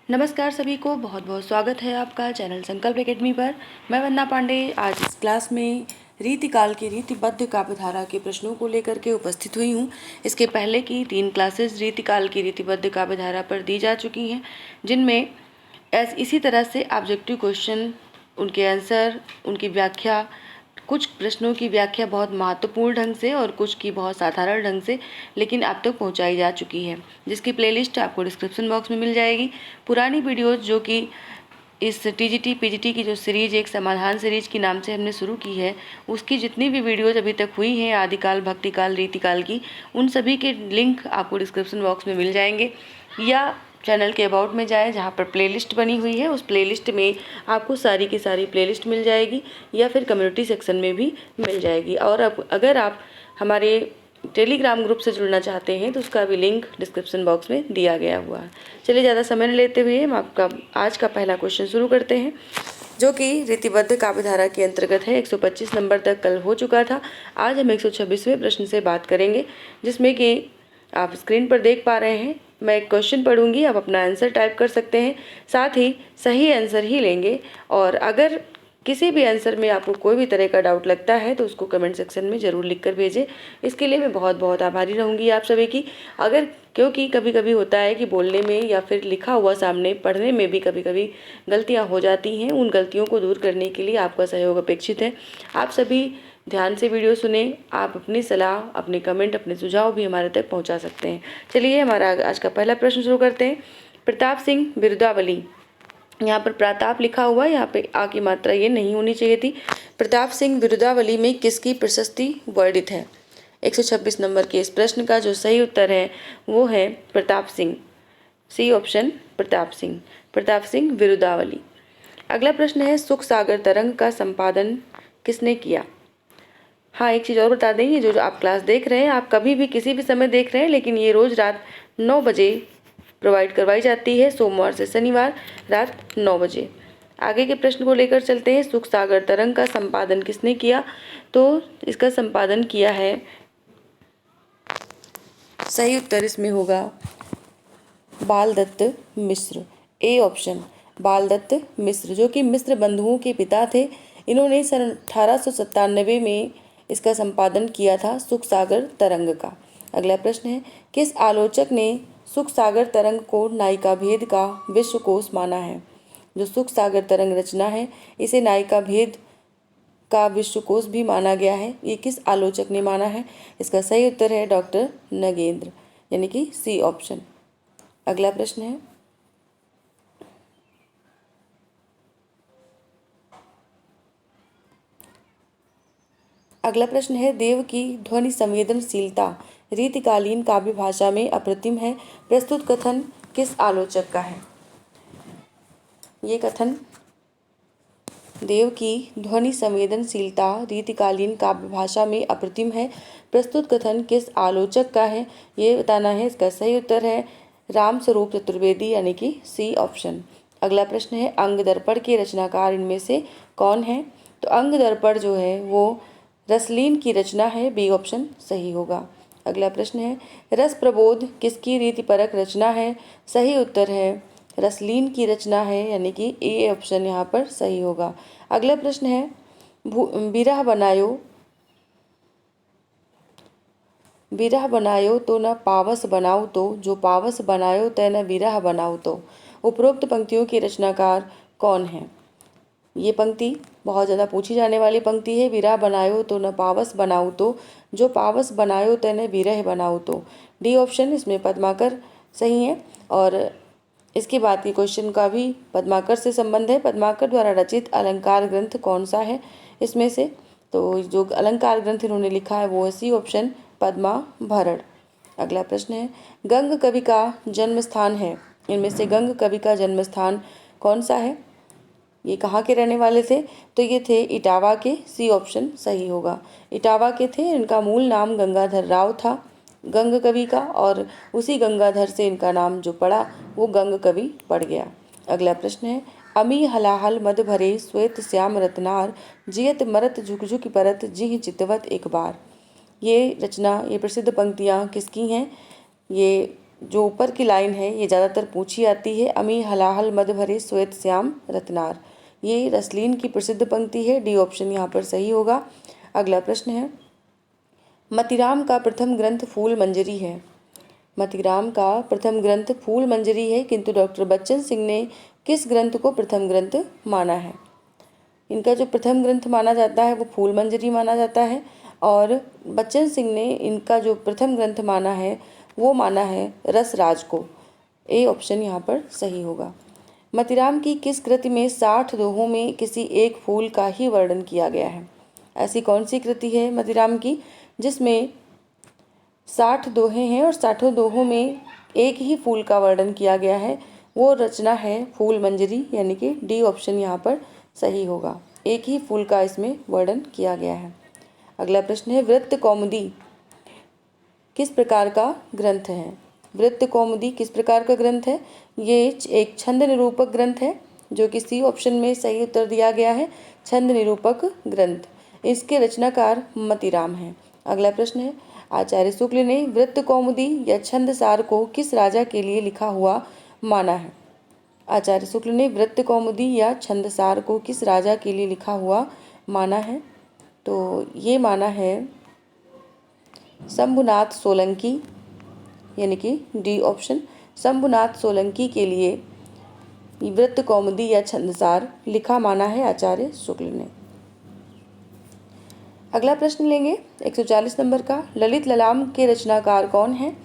नमस्कार सभी को, बहुत बहुत स्वागत है आपका चैनल संकल्प एकेडमी पर। मैं वंदना पांडे आज इस क्लास में रीतिकाल की रीतिबद्ध काव्यधारा के प्रश्नों को लेकर के उपस्थित हुई हूँ। इसके पहले की 3 क्लासेस रीतिकाल की रीतिबद्ध काव्यधारा पर दी जा चुकी हैं, जिनमें इसी तरह से ऑब्जेक्टिव क्वेश्चन, उनके आंसर, उनकी व्याख्या, कुछ प्रश्नों की व्याख्या बहुत महत्वपूर्ण ढंग से और कुछ की बहुत साधारण ढंग से लेकिन आप तक पहुंचाई जा चुकी है, जिसकी प्लेलिस्ट आपको डिस्क्रिप्शन बॉक्स में मिल जाएगी। पुरानी वीडियोस जो कि इस टीजीटी पीजीटी की जो सीरीज एक समाधान सीरीज के नाम से हमने शुरू की है, उसकी जितनी भी वीडियोज अभी तक हुई हैं आदिकाल, भक्तिकाल, रीतिकाल की, उन सभी के लिंक आपको डिस्क्रिप्शन बॉक्स में मिल जाएंगे। या चैनल के अबाउट में जाएं, जहां पर प्लेलिस्ट बनी हुई है, उस प्लेलिस्ट में आपको सारी की सारी प्लेलिस्ट मिल जाएगी, या फिर कम्युनिटी सेक्शन में भी मिल जाएगी। और अब अगर आप हमारे टेलीग्राम ग्रुप से जुड़ना चाहते हैं तो उसका भी लिंक डिस्क्रिप्शन बॉक्स में दिया गया हुआ है। चलिए ज़्यादा समय न लेते हुए हम आपका आज का पहला क्वेश्चन शुरू करते हैं, जो कि रीतिबद्ध काव्यधारा के अंतर्गत है। 125 नंबर तक कल हो चुका था। आज हम 126वें प्रश्न से बात करेंगे, जिसमें कि आप स्क्रीन पर देख पा रहे हैं। मैं एक क्वेश्चन पढ़ूंगी, आप अपना आंसर टाइप कर सकते हैं, साथ ही सही आंसर ही लेंगे। और अगर किसी भी आंसर में आपको कोई भी तरह का डाउट लगता है तो उसको कमेंट सेक्शन में ज़रूर लिख कर भेजें। इसके लिए मैं बहुत बहुत आभारी रहूँगी आप सभी की। क्योंकि कभी कभी होता है कि बोलने में या फिर लिखा हुआ सामने पढ़ने में भी कभी कभी गलतियाँ हो जाती हैं। उन गलतियों को दूर करने के लिए आपका सहयोग अपेक्षित है। आप सभी ध्यान से वीडियो सुने। आप अपनी सलाह, अपने कमेंट, अपने सुझाव भी हमारे तक पहुंचा सकते हैं। चलिए हमारा आज का पहला प्रश्न शुरू करते हैं। प्रताप सिंह बिरुदावली, यहाँ पर प्रताप लिखा हुआ है, यहाँ पे आ की मात्रा ये नहीं होनी चाहिए थी। प्रताप सिंह बिरुदावली में किसकी प्रशस्ति वर्णित है? 126 नंबर के इस प्रश्न का जो सही उत्तर है वो है प्रताप सिंह। सी ऑप्शन, प्रताप सिंह बिरुदावली। अगला प्रश्न है, सुख सागर तरंग का संपादन किसने किया? हाँ, एक चीज़ और बता दें, ये जो आप क्लास देख रहे हैं, आप कभी भी किसी भी समय देख रहे हैं, लेकिन ये रोज़ रात 9 बजे प्रोवाइड करवाई जाती है, सोमवार से शनिवार रात 9 बजे। आगे के प्रश्न को लेकर चलते हैं। सुख सागर तरंग का संपादन किसने किया? तो इसका संपादन किया है, सही उत्तर इसमें होगा बाल दत्त मिश्र। ए ऑप्शन, बाल दत्त मिश्र, जो कि मिश्र बंधुओं के पिता थे। इन्होंने सन 1897 में इसका संपादन किया था, सुख सागर तरंग का। अगला प्रश्न है, किस आलोचक ने सुख सागर तरंग को नायिका भेद का विश्वकोश माना है? जो सुख सागर तरंग रचना है, इसे नायिका भेद का विश्वकोश भी माना गया है। ये किस आलोचक ने माना है? इसका सही उत्तर है डॉक्टर नगेंद्र, यानी कि सी ऑप्शन। अगला प्रश्न है, देव की ध्वनि संवेदनशीलता रीतिकालीन काव्य भाषा में अप्रतिम है। प्रस्तुत कथन किस आलोचक का है? ये कथन, देव की ध्वनि संवेदनशीलता रीतिकालीन काव्य भाषा में अप्रतिम है, प्रस्तुत कथन किस आलोचक का है, ये बताना है। इसका सही उत्तर है राम स्वरूप चतुर्वेदी, यानी कि सी ऑप्शन। अगला प्रश्न है, अंग दर्पण के रचनाकार इनमें से कौन है? तो अंग दर्पण जो है वो रसलीन की रचना है, बी ऑप्शन सही होगा। अगला प्रश्न है, रस प्रबोध किसकी रीतिपरक रचना है? सही उत्तर है रसलीन की रचना है, यानी कि ए ऑप्शन यहाँ पर सही होगा। अगला प्रश्न है, बिरह बनायो तो न पावस बनाओ तो, जो पावस बनायो तै न बिरह बनाओ तो। उपरोक्त पंक्तियों के रचनाकार कौन है? ये पंक्ति बहुत ज़्यादा पूछी जाने वाली पंक्ति है। बिरह बनायो तो न पावस बनाओ तो, जो पावस बनायो तै न बिरह बनाओ तो। डी ऑप्शन इसमें पद्माकर सही है। और इसके बाद के क्वेश्चन का भी पद्माकर से संबंध है। पद्माकर द्वारा रचित अलंकार ग्रंथ कौन सा है इसमें से? तो जो अलंकार ग्रंथ इन्होंने लिखा है वो है सी ऑप्शन, पद्माभरण। अगला प्रश्न है, गंग कवि का जन्म स्थान है, इनमें से गंग कवि का जन्म स्थान कौन सा है? ये कहाँ के रहने वाले थे? तो ये थे इटावा के, सी ऑप्शन सही होगा। इटावा के थे। इनका मूल नाम गंगाधर राव था, गंग कवि का, और उसी गंगाधर से इनका नाम जो पड़ा वो गंग कवि पड़ गया। अगला प्रश्न है, अमी हलाहल मद भरे श्वेत श्याम रत्नार, जियत मरत झुक झुक परत जिह चितवत एक बार। ये रचना, ये प्रसिद्ध पंक्तियाँ किसकी हैं? ये जो ऊपर की लाइन है ये ज़्यादातर पूछी आती है, अमी हलाहल मद भरे श्वेत श्याम रत्नार। ये रसलीन की प्रसिद्ध पंक्ति है, डी ऑप्शन यहाँ पर सही होगा। अगला प्रश्न है, मतीराम का प्रथम ग्रंथ फूल मंजरी है। मतीराम का प्रथम ग्रंथ फूल मंजरी है, किंतु डॉक्टर बच्चन सिंह ने किस ग्रंथ को प्रथम ग्रंथ माना है? इनका जो प्रथम ग्रंथ माना जाता है वो फूल मंजरी माना जाता है, और बच्चन सिंह ने इनका जो प्रथम ग्रंथ माना है वो माना है रसराज को। ए ऑप्शन यहाँ पर सही होगा। मतीराम की किस कृति में 60 दोहों में किसी एक फूल का ही वर्णन किया गया है? ऐसी कौन सी कृति है मतीराम की जिसमें 60 दोहे हैं और 60 दोहों में एक ही फूल का वर्णन किया गया है? वो रचना है फूल मंजरी, यानी कि डी ऑप्शन यहाँ पर सही होगा। एक ही फूल का इसमें वर्णन किया गया है। अगला प्रश्न है, वृत्त कौमुदी किस प्रकार का ग्रंथ है? वृत्त कौमुदी किस प्रकार का ग्रंथ है? ये एक छंद निरूपक ग्रंथ है, जो कि सी ऑप्शन में सही उत्तर दिया गया है, छंद निरूपक ग्रंथ। इसके रचनाकार मतीराम हैं। अगला प्रश्न है, आचार्य शुक्ल ने वृत्त कौमुदी या छंदसार को किस राजा के लिए लिखा हुआ माना है? आचार्य शुक्ल ने वृत्त कौमुदी या छंदसार को किस राजा के लिए लिखा हुआ माना है? तो ये माना है शंभुनाथ सोलंकी, यानी कि डी ऑप्शन, शंभुनाथ सोलंकी के लिए वृत्त कौमुदी या छंदसार लिखा माना है आचार्य शुक्ल ने। अगला प्रश्न लेंगे 140 नंबर का, ललित ललाम के रचनाकार कौन हैं?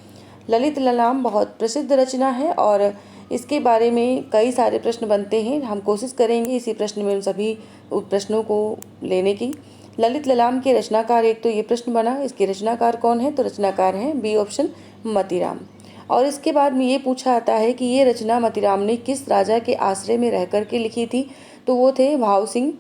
ललित ललाम बहुत प्रसिद्ध रचना है और इसके बारे में कई सारे प्रश्न बनते हैं। हम कोशिश करेंगे इसी प्रश्न में उन सभी प्रश्नों को लेने की। ललित ललाम के रचनाकार, एक तो ये प्रश्न बना, इसके रचनाकार कौन है? तो रचनाकार हैं बी ऑप्शन मतीराम। और इसके बाद में ये पूछा आता है कि ये रचना मतीराम ने किस राजा के आश्रय में रह कर के लिखी थी? तो वो थे भाव सिंह।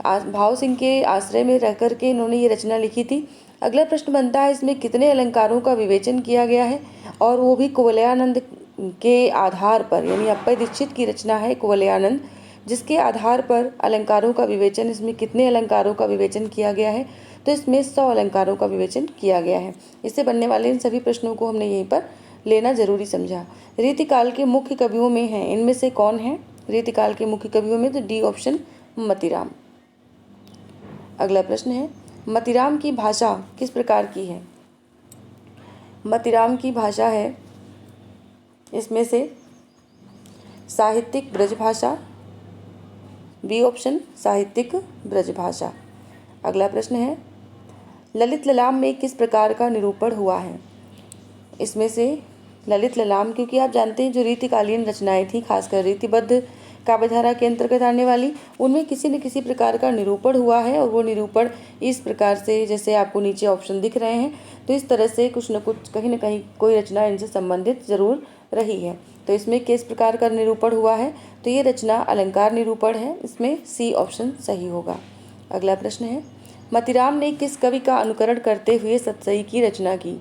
भाव सिंह के आश्रय में रह कर के इन्होंने ये रचना लिखी थी। अगला प्रश्न बनता है, इसमें कितने अलंकारों का विवेचन किया गया है? और वो भी कुवलयानंद के आधार पर, यानी अप्पय दीक्षित की रचना है कुवलयानंद, जिसके आधार पर अलंकारों का विवेचन, इसमें कितने अलंकारों का विवेचन किया गया है? तो इसमें 100 अलंकारों का विवेचन किया गया है। इससे बनने वाले इन सभी प्रश्नों को हमने यहीं पर लेना जरूरी समझा। रीतिकाल के मुख्य कवियों में हैं, इनमें से कौन है रीतिकाल के मुख्य कवियों में? तो डी ऑप्शन मतीराम। अगला प्रश्न है, मतीराम की भाषा किस प्रकार की है? मतीराम की भाषा है इसमें से साहित्यिक ब्रजभाषा, बी ऑप्शन साहित्यिक ब्रजभाषा। अगला प्रश्न है, ललित ललाम में किस प्रकार का निरूपण हुआ है? इसमें से ललित ललाम, क्योंकि आप जानते हैं जो रीतिकालीन रचनाएं थी, खासकर रीतिबद्ध काव्यधारा के अंतर्गत आने वाली, उनमें किसी न किसी प्रकार का निरूपण हुआ है। और वो निरूपण इस प्रकार से, जैसे आपको नीचे ऑप्शन दिख रहे हैं, तो इस तरह से कुछ न कुछ कहीं न कहीं कोई रचना इनसे संबंधित जरूर रही है। तो इसमें किस प्रकार का निरूपण हुआ है? तो ये रचना अलंकार निरूपण है, इसमें सी ऑप्शन सही होगा। अगला प्रश्न है, मतीराम ने किस कवि का अनुकरण करते हुए सतसई की रचना की?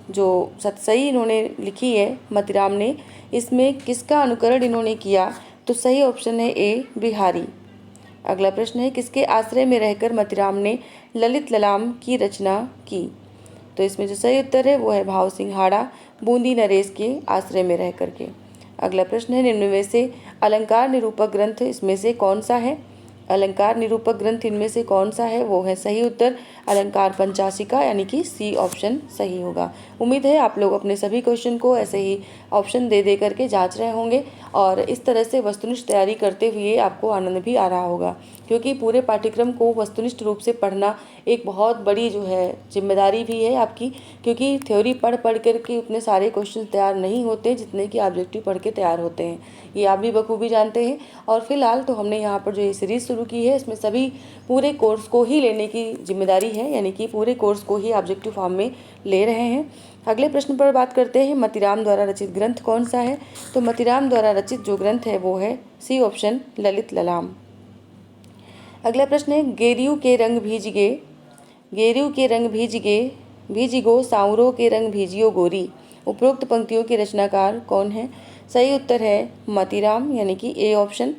जो सतसई इन्होंने लिखी है मतीराम ने, इसमें किसका अनुकरण इन्होंने किया? तो सही ऑप्शन है ए बिहारी। अगला प्रश्न है, किसके आश्रय में रहकर मतीराम ने ललित ललाम की रचना की? तो इसमें जो सही उत्तर है वो है भाव सिंह हाड़ा, बूंदी नरेश के आश्रय में रह करके। अगला प्रश्न है, निम्न में से अलंकार निरूपक ग्रंथ इसमें से कौन सा है? अलंकार निरूपक ग्रंथ इनमें से कौन सा है? वो है सही उत्तर अलंकार पंचाशिका, यानी कि सी ऑप्शन सही होगा। उम्मीद है आप लोग अपने सभी क्वेश्चन को ऐसे ही ऑप्शन दे करके जांच रहे होंगे और इस तरह से वस्तुनिष्ठ तैयारी करते हुए आपको आनंद भी आ रहा होगा, क्योंकि पूरे पाठ्यक्रम को वस्तुनिष्ठ रूप से पढ़ना एक बहुत बड़ी जो है जिम्मेदारी भी है आपकी, क्योंकि थ्योरी पढ़ करके उतने सारे क्वेश्चन तैयार नहीं होते जितने कि ऑब्जेक्टिव पढ़ के तैयार होते हैं। ये आप भी बखूबी जानते हैं। और फिलहाल तो हमने यहाँ पर जो ये सीरीज़ शुरू की है, इसमें सभी पूरे कोर्स को ही लेने की जिम्मेदारी है, यानी कि पूरे कोर्स को ही ऑब्जेक्टिव फॉर्म में ले रहे हैं। अगले प्रश्न पर बात करते हैं, मतीराम द्वारा रचित ग्रंथ कौन सा है? तो मतीराम द्वारा रचित जो ग्रंथ है वो है सी ऑप्शन ललित ललाम। अगला प्रश्न है, गेरियू के रंग भीज गे, गेरियू के रंग भीज गे, भीजिगो सांवरों के रंग भीजियो गोरी। उपरोक्त पंक्तियों के रचनाकार कौन है? सही उत्तर है मतीराम, यानी कि ए ऑप्शन।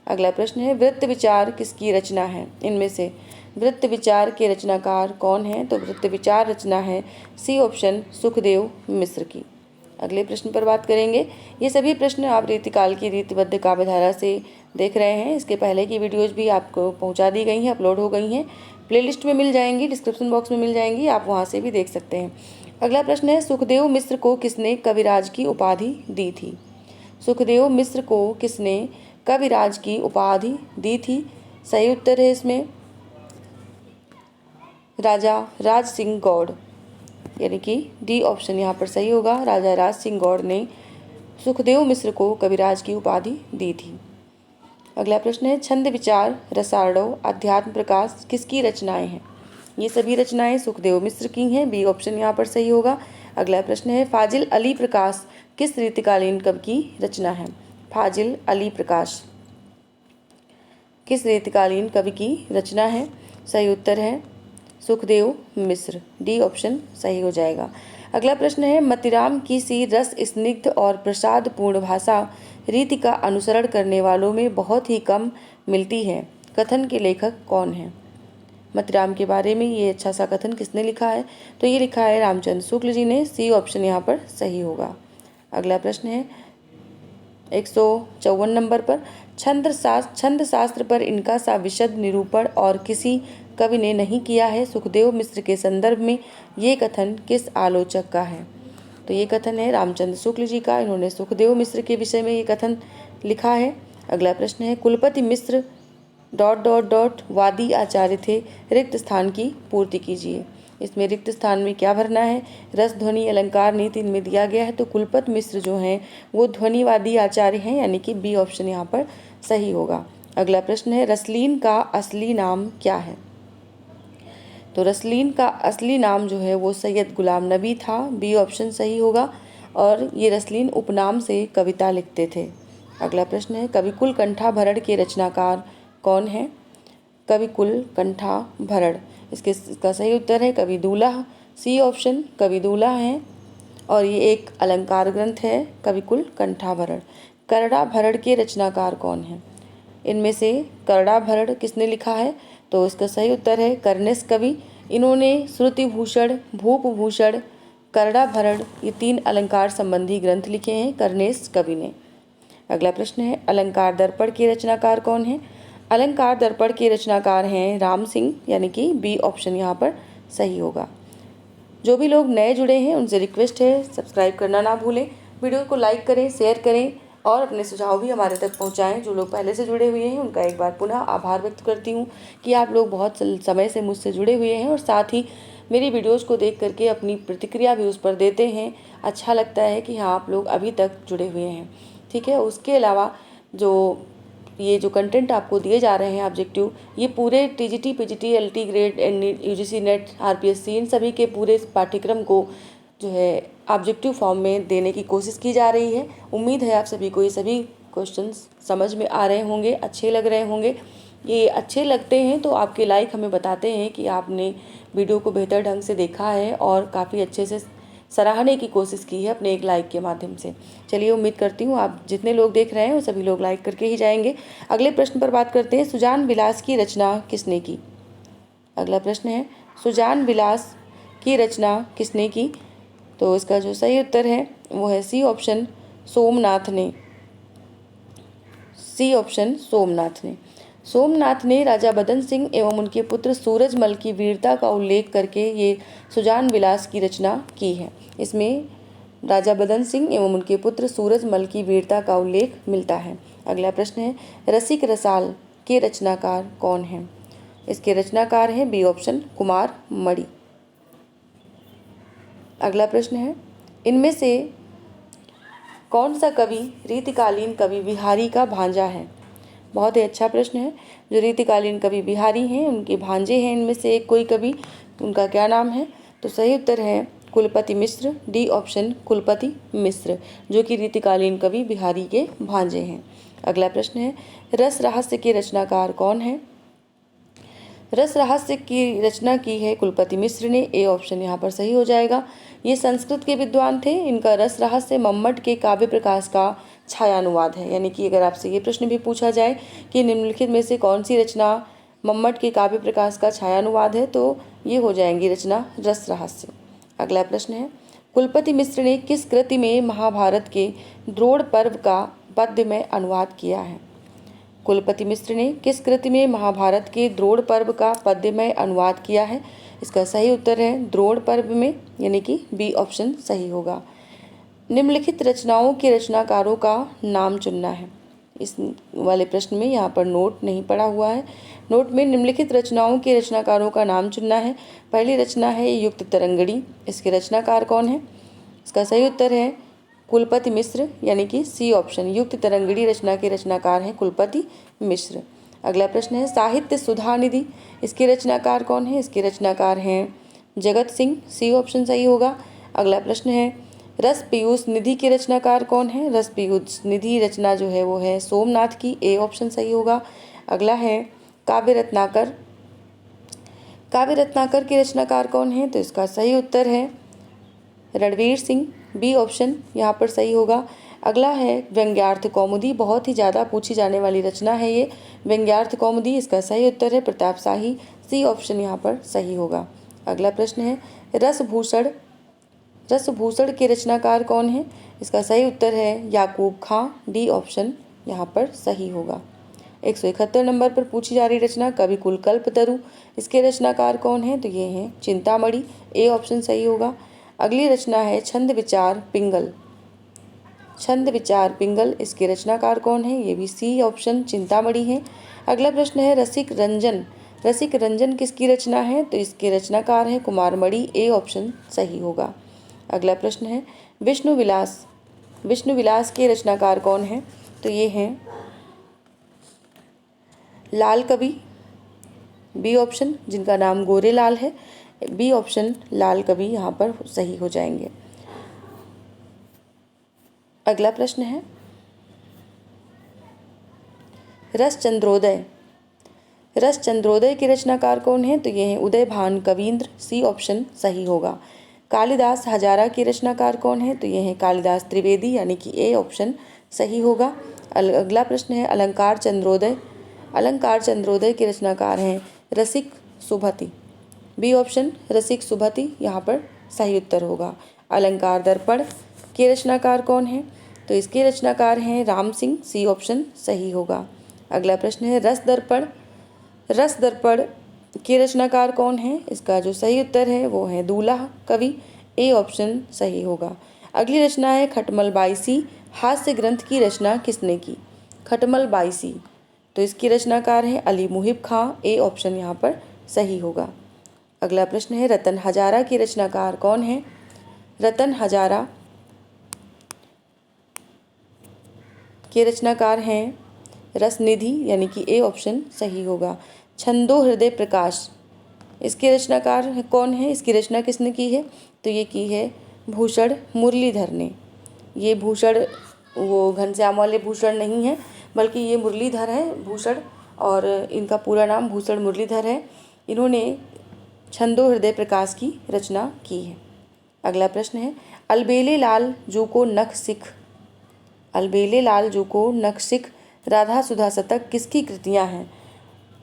अगला प्रश्न है, वृत्त विचार किसकी रचना है? इनमें से वृत्त विचार के रचनाकार कौन है? तो वृत्त विचार रचना है सी ऑप्शन सुखदेव मिश्र की। अगले प्रश्न पर बात करेंगे। ये सभी प्रश्न आप रीतिकाल की रीतिबद्ध काव्यधारा से देख रहे हैं। इसके पहले की वीडियोज़ भी आपको पहुंचा दी गई हैं, अपलोड हो गई हैं, प्लेलिस्ट में मिल जाएंगी, डिस्क्रिप्शन बॉक्स में मिल जाएंगी, आप वहां से भी देख सकते हैं। अगला प्रश्न है, सुखदेव मिश्र को किसने कविराज की उपाधि दी थी? सुखदेव मिश्र को किसने कविराज की उपाधि दी थी? सही उत्तर है इसमें राजा राज सिंह गौड़, यानी कि डी ऑप्शन यहाँ पर सही होगा। राजा राज सिंह गौड़ ने सुखदेव मिश्र को कविराज की उपाधि दी थी। अगला प्रश्न है, छंद विचार रसार्णव अध्यात्म प्रकाश किसकी रचनाएं हैं? ये सभी रचनाएं सुखदेव मिश्र की हैं, बी ऑप्शन यहाँ पर सही होगा। अगला प्रश्न है, फाजिल अली प्रकाश किस रीतिकालीन कवि की रचना है? फाजिल अली प्रकाश किस रीतिकालीन कवि की रचना है? सही उत्तर है सुखदेव मिश्र, डी ऑप्शन सही हो जाएगा। अगला प्रश्न है, मतिराम की सी रस स्निग्ध और प्रसाद पूर्ण भाषा रीति का अनुसरण करने वालों में बहुत ही कम मिलती है, कथन के लेखक कौन है? मतिराम के बारे में ये अच्छा सा कथन किसने लिखा है? तो ये लिखा है रामचंद्र शुक्ल जी ने, सी ऑप्शन यहाँ पर सही होगा। अगला प्रश्न है 154 नंबर पर, छंद शास्त्र पर इनका सा विशद निरूपण और किसी कवि ने नहीं किया है। सुखदेव मिश्र के संदर्भ में ये कथन किस आलोचक का है? तो ये कथन है रामचंद्र शुक्ल जी का, इन्होंने सुखदेव मिश्र के विषय में ये कथन लिखा है। अगला प्रश्न है, कुलपति मिश्र ... वादी आचार्य थे, रिक्त स्थान की पूर्ति कीजिए। इसमें रिक्त स्थान में क्या भरना है? रस ध्वनि अलंकार नीति इनमें दिया गया है, तो कुलपति मिश्र जो हैं वो ध्वनिवादी आचार्य हैं, यानी कि बी ऑप्शन यहाँ पर सही होगा। अगला प्रश्न है, रसलीन का असली नाम क्या है? तो रसलीन का असली नाम जो है वो सैयद गुलाम नबी था, बी ऑप्शन सही होगा। और ये रसलीन उपनाम से कविता लिखते थे। अगला प्रश्न है, कविकुल कंठाभरण के रचनाकार कौन है? कविकुल कंठाभरण, इसका सही उत्तर है कवि दूल्हा, सी ऑप्शन कवि दूल्हा हैं। और ये एक अलंकार ग्रंथ है कविकुल कंठाभरण। करड़ाभरण के रचनाकार कौन है? इनमें से करड़ाभरण किसने लिखा है? तो इसका सही उत्तर है कर्नेश कवि। इन्होंने श्रुतिभूषण, भूपभूषण, करड़ाभरण ये 3 अलंकार संबंधी ग्रंथ लिखे हैं कर्नेश कवि ने। अगला प्रश्न है, अलंकार दर्पण के रचनाकार कौन है? अलंकार दर्पण के रचनाकार हैं राम सिंह, यानी कि बी ऑप्शन यहाँ पर सही होगा। जो भी लोग नए जुड़े हैं उनसे रिक्वेस्ट है सब्सक्राइब करना ना भूलें, वीडियो को लाइक करें, शेयर करें और अपने सुझाव भी हमारे तक पहुंचाएं। जो लोग पहले से जुड़े हुए हैं उनका एक बार पुनः आभार व्यक्त करती हूं कि आप लोग बहुत समय से मुझसे जुड़े हुए हैं और साथ ही मेरी वीडियोज़ को देख करके अपनी प्रतिक्रिया भी उस पर देते हैं। अच्छा लगता है कि हाँ आप लोग अभी तक जुड़े हुए हैं, ठीक है। उसके अलावा ये जो कंटेंट आपको दिए जा रहे हैं ऑब्जेक्टिव, ये पूरे TGT, PGT, LT grade, UGC NET, RPSC इन सभी के पूरे पाठ्यक्रम को जो है ऑब्जेक्टिव फॉर्म में देने की कोशिश की जा रही है। उम्मीद है आप सभी को ये सभी क्वेश्चंस समझ में आ रहे होंगे, अच्छे लग रहे होंगे। ये अच्छे लगते हैं तो आपके लाइक हमें बताते हैं कि आपने वीडियो को बेहतर ढंग से देखा है और काफ़ी अच्छे से सराहने की कोशिश की है अपने एक लाइक के माध्यम से। चलिए, उम्मीद करती हूँ आप जितने लोग देख रहे हैं वो सभी लोग लाइक करके ही जाएंगे। अगले प्रश्न पर बात करते हैं, सुजान विलास की रचना किसने की? अगला प्रश्न है, सुजान विलास की रचना किसने की? तो इसका जो सही उत्तर है वो है सी ऑप्शन सोमनाथ ने, सी ऑप्शन सोमनाथ ने। सोमनाथ ने राजा बदन सिंह एवं उनके पुत्र सूरजमल की वीरता का उल्लेख करके ये सुजान विलास की रचना की है। इसमें राजा बदन सिंह एवं उनके पुत्र सूरजमल की वीरता का उल्लेख मिलता है। अगला प्रश्न है, रसिक रसाल के रचनाकार कौन है? इसके रचनाकार हैं बी ऑप्शन कुमार मणि। अगला प्रश्न है, इनमें से कौन सा कवि रीतिकालीन कवि बिहारी का भांजा है? बहुत ही अच्छा प्रश्न है। जो रीतिकालीन कवि बिहारी हैं उनके भांजे हैं इनमें से एक कोई कवि, उनका क्या नाम है? तो सही उत्तर है कुलपति मिश्र, डी ऑप्शन कुलपति मिश्र, जो कि रीतिकालीन कवि बिहारी के भांजे हैं। अगला प्रश्न है, रस रहस्य के रचनाकार कौन है? रस रहस्य की रचना की है कुलपति मिश्र ने, ए ऑप्शन यहाँ पर सही हो जाएगा। ये संस्कृत के विद्वान थे। इनका रस रहस्य मम्मट के काव्य प्रकाश का छायानुवाद है। यानी कि अगर आपसे ये प्रश्न भी पूछा जाए कि निम्नलिखित में से कौन सी रचना मम्मट के काव्य प्रकाश का छायानुवाद है, तो ये हो जाएंगी रचना रस रहस्य। अगला प्रश्न है, कुलपति मिश्र ने किस कृति में महाभारत के द्रोण पर्व का पद्य में अनुवाद किया है? कुलपति मिश्र ने किस कृति में महाभारत के द्रोण पर्व का पद्य में अनुवाद किया है? इसका सही उत्तर है द्रोण पर्व में, यानी कि बी ऑप्शन सही होगा। निम्नलिखित रचनाओं के रचनाकारों का नाम चुनना है। इस वाले प्रश्न में यहाँ पर नोट नहीं पड़ा हुआ है। नोट में निम्नलिखित रचनाओं के रचनाकारों का नाम चुनना है। पहली रचना है युक्त तरंगिणी, इसके रचनाकार कौन है? इसका सही उत्तर है कुलपति मिश्र, यानी कि सी ऑप्शन, युक्त तरंगिणी रचना के रचनाकार हैं कुलपति मिश्र। अगला प्रश्न है साहित्य सुधा निधि, इसके रचनाकार कौन है? इसके रचनाकार हैं जगत सिंह, सी ऑप्शन सही होगा। अगला प्रश्न है रस पीयूष निधि के रचनाकार कौन है? रस पीयूष निधि रचना जो है वो है सोमनाथ की, ए ऑप्शन सही होगा। अगला है काव्य रत्नाकर, काव्य रत्नाकर के रचनाकार कौन है? तो इसका सही उत्तर है रणवीर सिंह, बी ऑप्शन यहाँ पर सही होगा। अगला है व्यंग्यार्थ कौमुदी, बहुत ही ज़्यादा पूछी जाने वाली रचना है ये व्यंग्यार्थ कौमुदी, इसका सही उत्तर है प्रताप शाही, सी ऑप्शन यहाँ पर सही होगा। अगला प्रश्न है रसभूषण, रसभूषण के रचनाकार कौन है? इसका सही उत्तर है याकूब खां, डी ऑप्शन यहाँ पर सही होगा। 171 नंबर पर पूछी जा रही रचना कविकुल कल्पतरु, इसके रचनाकार कौन है? तो ये हैं चिंतामणि, ए ऑप्शन सही होगा। अगली रचना है छंद विचार पिंगल, छंद विचार पिंगल, इसके रचनाकार कौन है? ये भी सी ऑप्शन चिंतामणि है। अगला प्रश्न है रसिक रंजन, रसिक रंजन किसकी रचना है? तो इसके रचनाकार है कुमारमणि, ए ऑप्शन सही होगा। अगला प्रश्न है विष्णु विलास, विष्णु विलास के रचनाकार कौन है? तो ये हैं लाल कवि, बी ऑप्शन, जिनका नाम गोरेलाल है, बी ऑप्शन लाल कवि यहाँ पर सही हो जाएंगे। अगला प्रश्न है रस चंद्रोदय, रस चंद्रोदय के रचनाकार कौन है? तो ये हैं उदय भान कवींद्र, सी ऑप्शन सही होगा। कालिदास हजारा के रचनाकार कौन है? तो ये हैं कालिदास त्रिवेदी, यानी कि ए ऑप्शन सही होगा। अगला प्रश्न है अलंकार चंद्रोदय, अलंकार चंद्रोदय के रचनाकार हैं रसिक सुभति, बी ऑप्शन रसिक सुभति यहाँ पर सही उत्तर होगा। अलंकार दर्पण के रचनाकार कौन है? तो इसके रचनाकार हैं राम सिंह, सी ऑप्शन सही होगा। अगला प्रश्न है रस दर्पण, रस दर्पण के रचनाकार कौन है? इसका जो सही उत्तर है वो है दूल्हा कवि, ए ऑप्शन सही होगा। अगली रचना है खटमल बाईसी, हास्य ग्रंथ की रचना किसने की? खटमल बाईसी, तो इसकी रचनाकार है अली मुहिब खां, ए ऑप्शन यहाँ पर सही होगा। अगला प्रश्न है रतन हजारा की रचनाकार कौन है? रतन हजारा के रचनाकार हैं रसनिधि, यानी कि ए ऑप्शन सही होगा। छंदो हृदय प्रकाश, इसके रचनाकार कौन है? इसकी रचना किसने की है? तो ये की है भूषण मुरलीधर ने। ये भूषण वो घनश्याम वाले भूषण नहीं है, बल्कि ये मुरलीधर है भूषण, और इनका पूरा नाम भूषण मुरलीधर है। इन्होंने छंदो हृदय प्रकाश की रचना की है। अगला प्रश्न है अलबेले लाल जू को नख सिख, अलबेले लाल जू को नख सिख राधा सुधा शतक किसकी कृतियाँ हैं?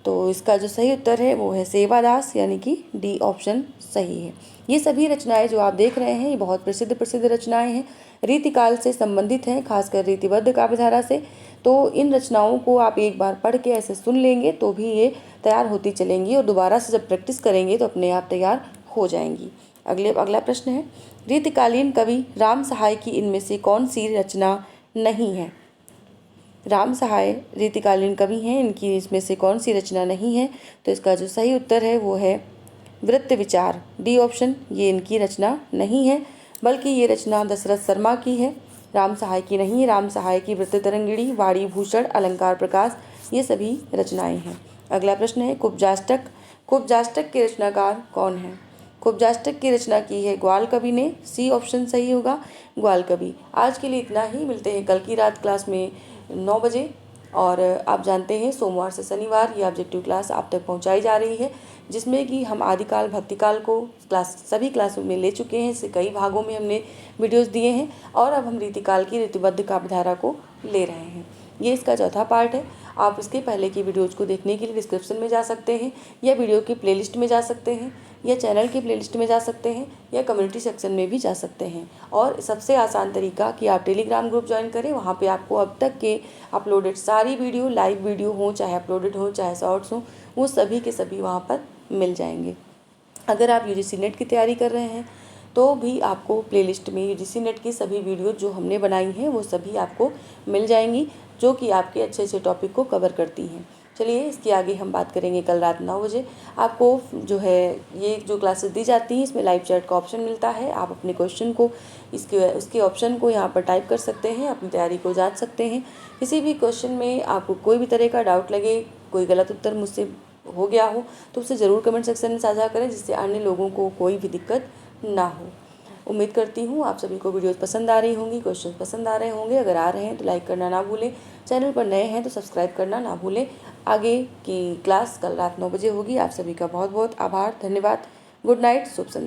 तो इसका जो सही उत्तर है वो है सेवादास, यानी कि डी ऑप्शन सही है। ये सभी रचनाएं जो आप देख रहे हैं ये बहुत प्रसिद्ध रचनाएं हैं, रीतिकाल से संबंधित हैं, खासकर रीतिबद्ध काव्यधारा से। तो इन रचनाओं को आप एक बार पढ़ के ऐसे सुन लेंगे तो भी ये तैयार होती चलेंगी, और दोबारा से जब प्रैक्टिस करेंगे तो अपने आप तैयार हो जाएंगी। अगला प्रश्न है रीतिकालीन कवि राम सहाय की इनमें से कौन सी रचना नहीं है? राम सहाय रीतिकालीन कवि हैं, इनकी इसमें से कौन सी रचना नहीं है? तो इसका जो सही उत्तर है वो है वृत्त विचार, डी ऑप्शन, ये इनकी रचना नहीं है, बल्कि ये रचना दशरथ शर्मा की है, राम सहाय की नहीं है। राम सहाय की वृत्त तरंगिणी, वाणी भूषण, अलंकार प्रकाश, ये सभी रचनाएं हैं। अगला प्रश्न है कुब्जाष्टक, कुब्जाष्टक के रचनाकार कौन है? कुब्जाष्टक की रचना की है ग्वाल कवि ने, सी ऑप्शन सही होगा ग्वाल कवि। आज के लिए इतना ही, मिलते हैं कल की रात क्लास में 9 बजे। और आप जानते हैं सोमवार से शनिवार ये ऑब्जेक्टिव क्लास आप तक पहुंचाई जा रही है, जिसमें कि हम आदिकाल भक्तिकाल को सभी क्लासों में ले चुके हैं। इससे कई भागों में हमने वीडियोस दिए हैं, और अब हम रीतिकाल की रीतिबद्ध काव्यधारा को ले रहे हैं। ये इसका चौथा पार्ट है। आप इसके पहले की वीडियोज़ को देखने के लिए डिस्क्रिप्शन में जा सकते हैं, या वीडियो की प्लेलिस्ट में जा सकते हैं, या चैनल की प्लेलिस्ट में जा सकते हैं, या कम्युनिटी सेक्शन में भी जा सकते हैं। और सबसे आसान तरीका कि आप टेलीग्राम ग्रुप ज्वाइन करें, वहाँ पे आपको अब तक के अपलोडेड सारी वीडियो, लाइव वीडियो हों चाहे अपलोडेड हों चाहे शॉर्ट्स हों, वो सभी के सभी वहाँ पर मिल जाएंगे। अगर आप यूजीसी नेट की तैयारी कर रहे हैं तो भी आपको प्लेलिस्ट में यूजीसी नेट की सभी वीडियो जो हमने बनाई हैं वो सभी आपको मिल जाएंगी, जो कि आपके अच्छे अच्छे टॉपिक को कवर करती हैं। चलिए इसके आगे हम बात करेंगे कल रात 9 बजे। आपको जो है ये जो क्लासेस दी जाती हैं इसमें लाइव चैट का ऑप्शन मिलता है। आप अपने क्वेश्चन को उसके ऑप्शन को यहाँ पर टाइप कर सकते हैं, अपनी तैयारी को जांच सकते हैं। किसी भी क्वेश्चन में आपको कोई भी तरह का डाउट लगे, कोई गलत उत्तर मुझसे हो गया हो तो उसे ज़रूर कमेंट सेक्शन में साझा करें, जिससे अन्य लोगों को कोई भी दिक्कत ना हो। उम्मीद करती हूँ आप सभी को वीडियोस पसंद आ रही होंगी, क्वेश्चन पसंद आ रहे होंगे। अगर आ रहे हैं तो लाइक करना ना भूलें, चैनल पर नए हैं तो सब्सक्राइब करना ना भूलें। आगे की क्लास कल रात 9 बजे होगी। आप सभी का बहुत बहुत आभार, धन्यवाद। गुड नाइट, शुभ संध्या।